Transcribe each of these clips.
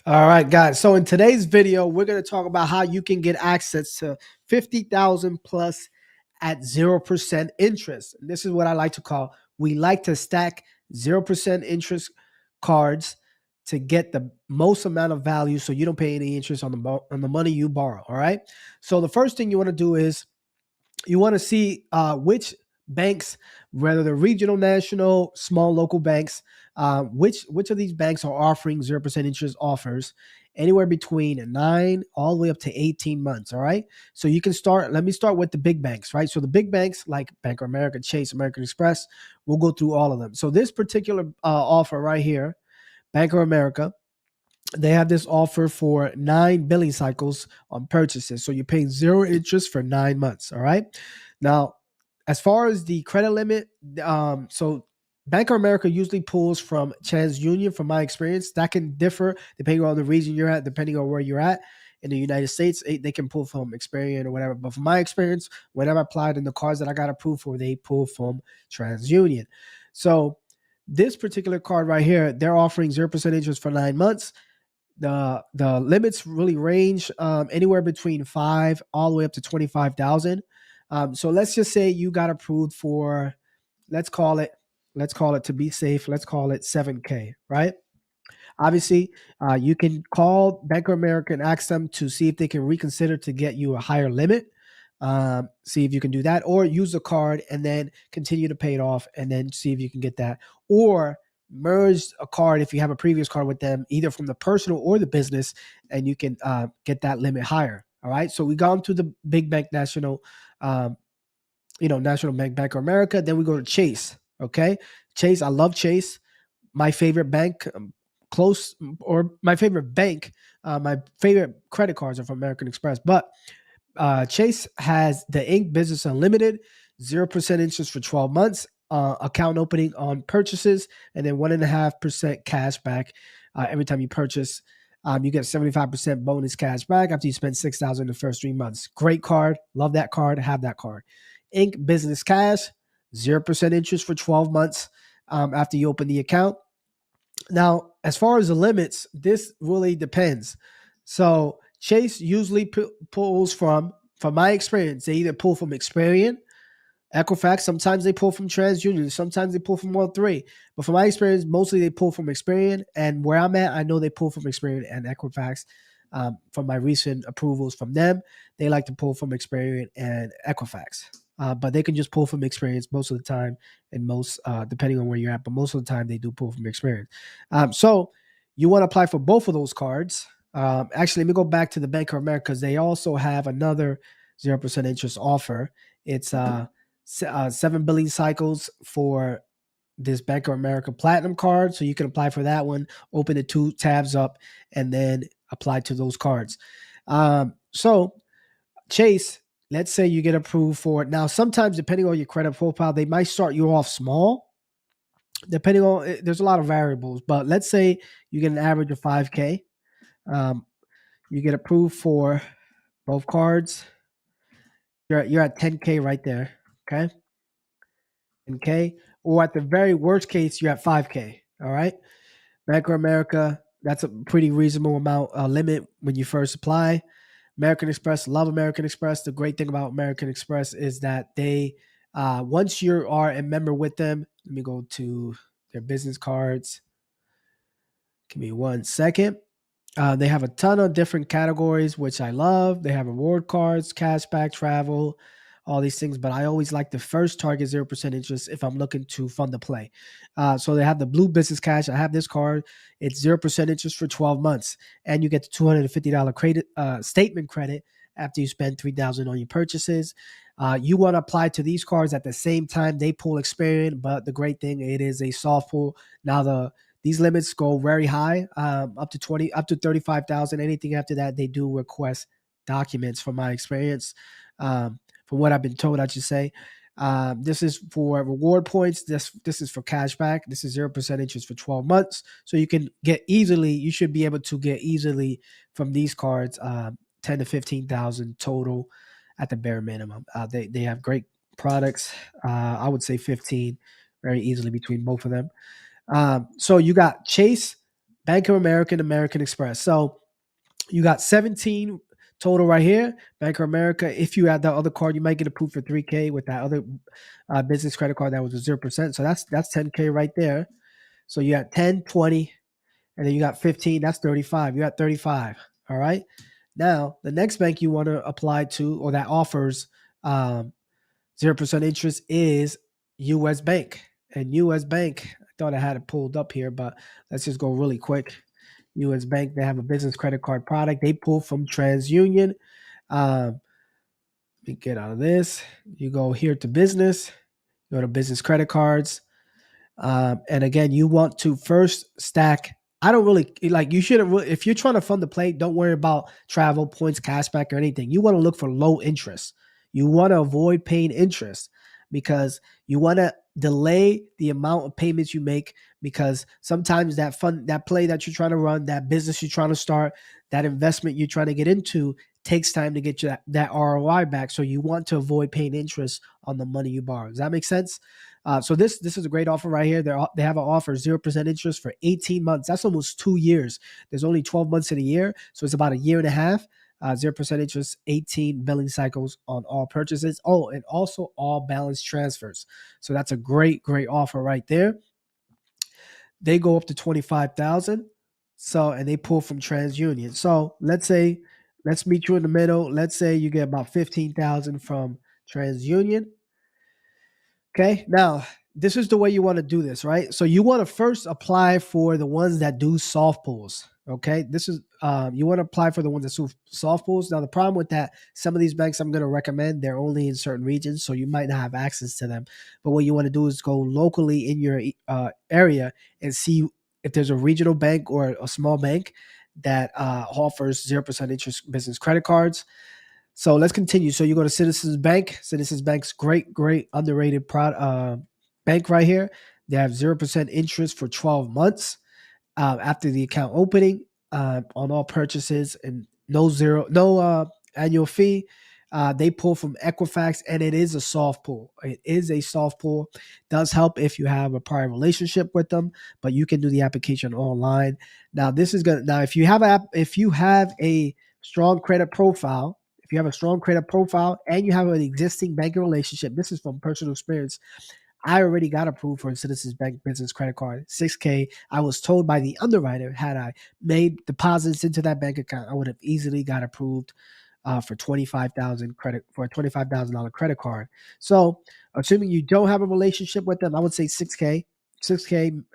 All right, guys. So in today's video, we're going to talk about how you can get access to 50,000 plus at 0% interest. And this is what I like to call, we like to stack 0% interest cards to get the most amount of value so you don't pay any interest on the money you borrow. All right. So the first thing you want to do is you want to see which banks, whether they're regional, national, small local banks, which of these banks are offering 0% interest offers anywhere between 9 all the way up to 18 months. All right. So you can start, let me start with the big banks, right? So the big banks like Bank of America, Chase, American Express, we'll go through all of them. So this particular offer right here, Bank of America, they have this offer for 9 billing cycles on purchases. So you're paying zero interest for 9 months. All right. Now, as far as the credit limit, so Bank of America usually pulls from TransUnion. From my experience, that can differ depending on the region you're at, depending on where you're at. In the United States, they can pull from Experian or whatever. But from my experience, whenever I applied in the cards that I got approved for, they pull from TransUnion. So this particular card right here, they're offering 0% interest for 9 months. The limits really range anywhere between 5 all the way up to 25,000. So let's just say you got approved for, let's call it to be safe, let's call it 7K, right? Obviously, you can call Bank of America and ask them to see if they can reconsider to get you a higher limit. See if you can do that, or use the card and then continue to pay it off, and then see if you can get that, or merge a card if you have a previous card with them, either from the personal or the business, and you can get that limit higher. All right. So we gone to the big bank, national, um, National Bank, Bank of America. Then we go to Chase. Okay, Chase. I love Chase. My favorite bank, close or my favorite bank. My favorite credit cards are from American Express, but Chase has the Inc. Business Unlimited, 0% interest for 12 months, account opening on purchases, and then 1.5% cash back every time you purchase. You get 75% bonus cash back after you spend 6,000 in the first 3 months. Great card. Love that card. Have that card. Inc. Business Cash, 0% interest for 12 months after you open the account. Now, as far as the limits, this really depends. So Chase usually pulls from my experience, they either pull from Experian, Equifax. Sometimes they pull from TransUnion. Sometimes they pull from all three. But from my experience, mostly they pull from Experian. And where I'm at, I know they pull from Experian and Equifax. From my recent approvals from them, they like to pull from Experian and Equifax. But they can just pull from experience most of the time, and most depending on where you're at. But most of the time, they do pull from experience. So you want to apply for both of those cards. Actually, let me go back to the Bank of America because they also have another 0% interest offer. It's 7 billing cycles for this Bank of America Platinum card. So you can apply for that one, open the two tabs up, and then apply to those cards. So Chase, let's say you get approved for it. Now, sometimes depending on your credit profile, they might start you off small. Depending on, there's a lot of variables, but let's say you get an average of 5K. Um, you get approved for both cards. You're at 10K right there. Okay, 10K, or at the very worst case, you're at 5K. All right, Bank of America. That's a pretty reasonable amount limit when you first apply. American Express, love American Express. The great thing about American Express is that they, once you are a member with them, let me go to their business cards. Give me 1 second. They have a ton of different categories, which I love. They have reward cards, cashback, travel, all these things. But I always like to first target 0% interest if I'm looking to fund the play. So they have the Blue Business Cash. I have this card. It's 0% interest for 12 months. And you get the $250 credit, statement credit after you spend $3,000 on your purchases. You want to apply to these cards at the same time they pull Experian. But the great thing, it is a soft pull. Now these limits go very high, up to 35,000. Anything after that, they do request documents. From my experience, from what I've been told, I should say, this is for reward points. This is for cashback. This is 0% interest for 12 months, so you can get easily. You should be able to get easily from these cards, 10 to 15,000 total at the bare minimum. They have great products. I would say 15 very easily between both of them. So you got Chase, Bank of America, and American Express. So you got 17 total right here. Bank of America. If you add that other card, you might get approved for 3K with that other business credit card that was a 0%. So that's 10K right there. So you got 10, 20, and then you got 15. That's 35. You got 35. All right. Now the next bank you want to apply to, or that offers 0% interest, is U.S. Bank. And U.S. Bank, I thought I had it pulled up here, but let's just go really quick. U.S. Bank, they have a business credit card product. They pull from TransUnion. Let me get out of this. You go here to business, go to business credit cards. And again, you want to first stack. I don't really like, you shouldn't really, if you're trying to fund the play, don't worry about travel points, cashback, or anything. You want to look for low interest. You want to avoid paying interest because you want to delay the amount of payments you make, because sometimes that play that you're trying to run, that business you're trying to start, that investment you're trying to get into takes time to get you that ROI back. So you want to avoid paying interest on the money you borrow. Does that make sense? So this is a great offer right here. They have an offer 0% interest for 18 months. That's almost 2 years. There's only 12 months in a year, so it's about a year and a half. 0% interest, 18 billing cycles on all purchases. Oh, and also all balance transfers. So that's a great offer right there. They go up to 25,000. So, and they pull from TransUnion. So let's meet you in the middle. Let's say you get about 15,000 from TransUnion. Okay. Now, this is the way you want to do this, right? So you want to first apply for the ones that do soft pulls. Okay. This is, you want to apply for the ones that do soft pulls. Now, the problem with that, some of these banks I'm going to recommend, they're only in certain regions, so you might not have access to them. But what you want to do is go locally in your area and see if there's a regional bank or a small bank that offers 0% interest business credit cards. So let's continue. So you go to Citizens Bank. Citizens Bank's great underrated bank right here. They have 0% interest for 12 months after the account opening on all purchases, and no annual fee. They pull from Equifax, and it is a soft pull. It is a soft pull. Does help if you have a prior relationship with them, but you can do the application online. Now this is gonna now if you have a strong credit profile. If you have a strong credit profile and you have an existing banking relationship, this is from personal experience. I already got approved for a Citizens Bank business credit card, 6K. I was told by the underwriter, had I made deposits into that bank account, I would have easily got approved for 25,000 credit for a $25,000 credit card. So, assuming you don't have a relationship with them, I would say 6K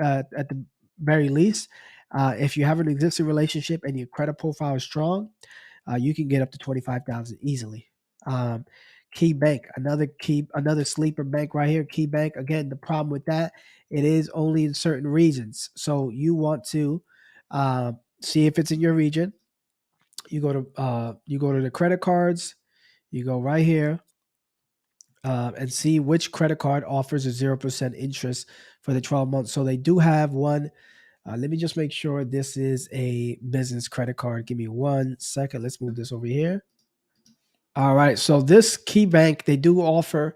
at the very least. If you have an existing relationship and your credit profile is strong, you can get up to 25,000 easily. Key Bank, another sleeper bank right here. Key Bank, again, the problem with that, it is only in certain regions. So you want to see if it's in your region. You go to the credit cards. You go right here and see which credit card offers a 0% interest for the 12 months. So they do have one. Let me just make sure this is a business credit card. Give me 1 second. Let's move this over here. All right. So this Key Bank, they do offer,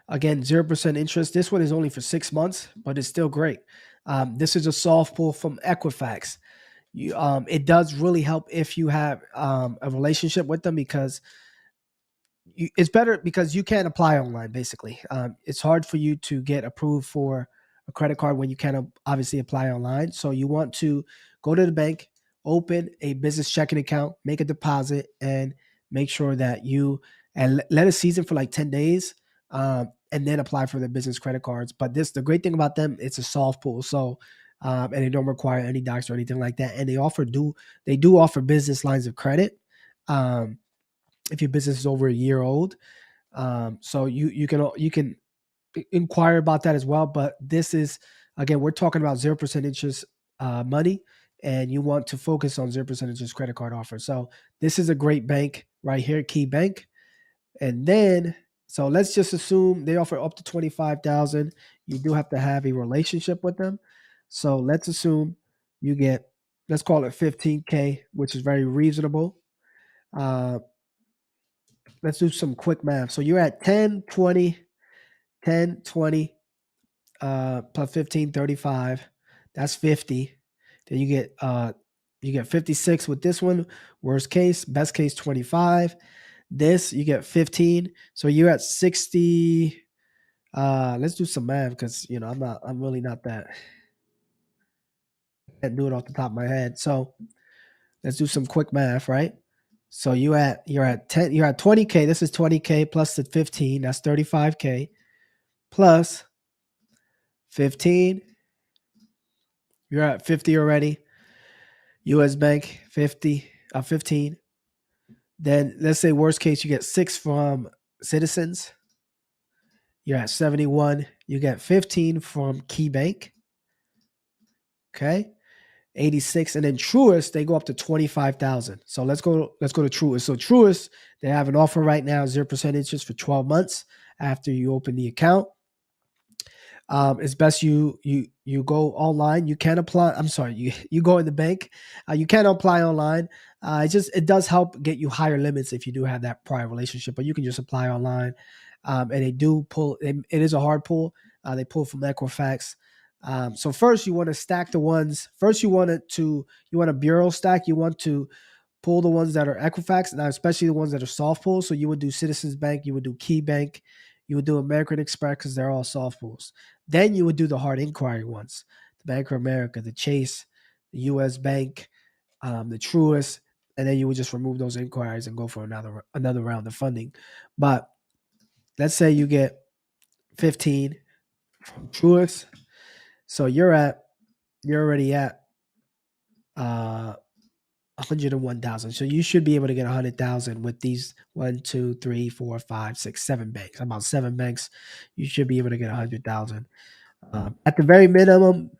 again, 0% interest. This one is only for 6 months, but it's still great. This is a soft pull from Equifax. It does really help if you have a relationship with them, because it's better because you can't apply online. Basically, it's hard for you to get approved for a credit card when you can't obviously apply online. So you want to go to the bank, open a business checking account, make a deposit, and make sure that you and let it season for like 10 days, and then apply for the business credit cards. But the great thing about them, it's a soft pull. So and they don't require any docs or anything like that. And they do offer business lines of credit. Um, if your business is over a year old. So you can inquire about that as well. But this is, again, we're talking about 0% interest money, and you want to focus on 0% interest credit card offers. So this is a great bank right here, Key Bank. And then, so let's just assume they offer up to 25,000. You do have to have a relationship with them. So let's assume you get, let's call it 15K, which is very reasonable. Let's do some quick math. So you're at 10, 20, 10, 20, plus 15, 35. That's 50. Then you get 56 with this one. Worst case, best case 25. This you get 15. So you're at 60. Let's do some math because I'm really not that, I can't do it off the top of my head. So let's do some quick math, right? So you're at 10, you're at 20K. This is 20K plus the 15, that's 35K plus 15. You're at 50 already. US Bank 50, 15. Then let's say worst case you get 6 from Citizens. You're at 71. You get 15 from Key Bank. Okay. 86, and then Truist they go up to 25,000. So let's go to Truist. So Truist, they have an offer right now, 0% interest for 12 months after you open the account. It's best you go online. You can apply. I'm sorry, you go in the bank. You can apply online. It does help get you higher limits if you do have that prior relationship, but you can just apply online. And they do pull. It is a hard pull. They pull from Equifax. So first you want to stack the ones. First you want a bureau stack. You want to pull the ones that are Equifax, now especially the ones that are soft pulls. So you would do Citizens Bank, you would do Key Bank, you would do American Express because they're all soft pulls. Then you would do the hard inquiry ones, the Bank of America, the Chase, the U.S. Bank, the Truist, and then you would just remove those inquiries and go for another round of funding. But let's say you get 15 from Truist, so you're already at 101,000. So you should be able to get 100,000 with these 1, 2, 3, 4, 5, 6, 7 banks. About 7 banks, you should be able to get 100,000. At the very minimum,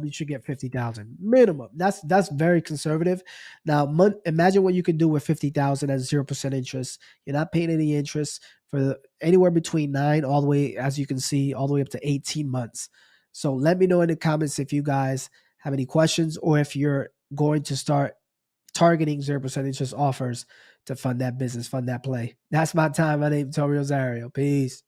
you should get 50,000 minimum. That's very conservative. Now, imagine what you can do with 50,000 at 0% interest. You're not paying any interest for anywhere between 9 all the way, as you can see, all the way up to 18 months. So let me know in the comments if you guys have any questions or if you're going to start targeting 0% interest offers to fund that business, fund that play. That's my time. My name is Tony Rosario. Peace.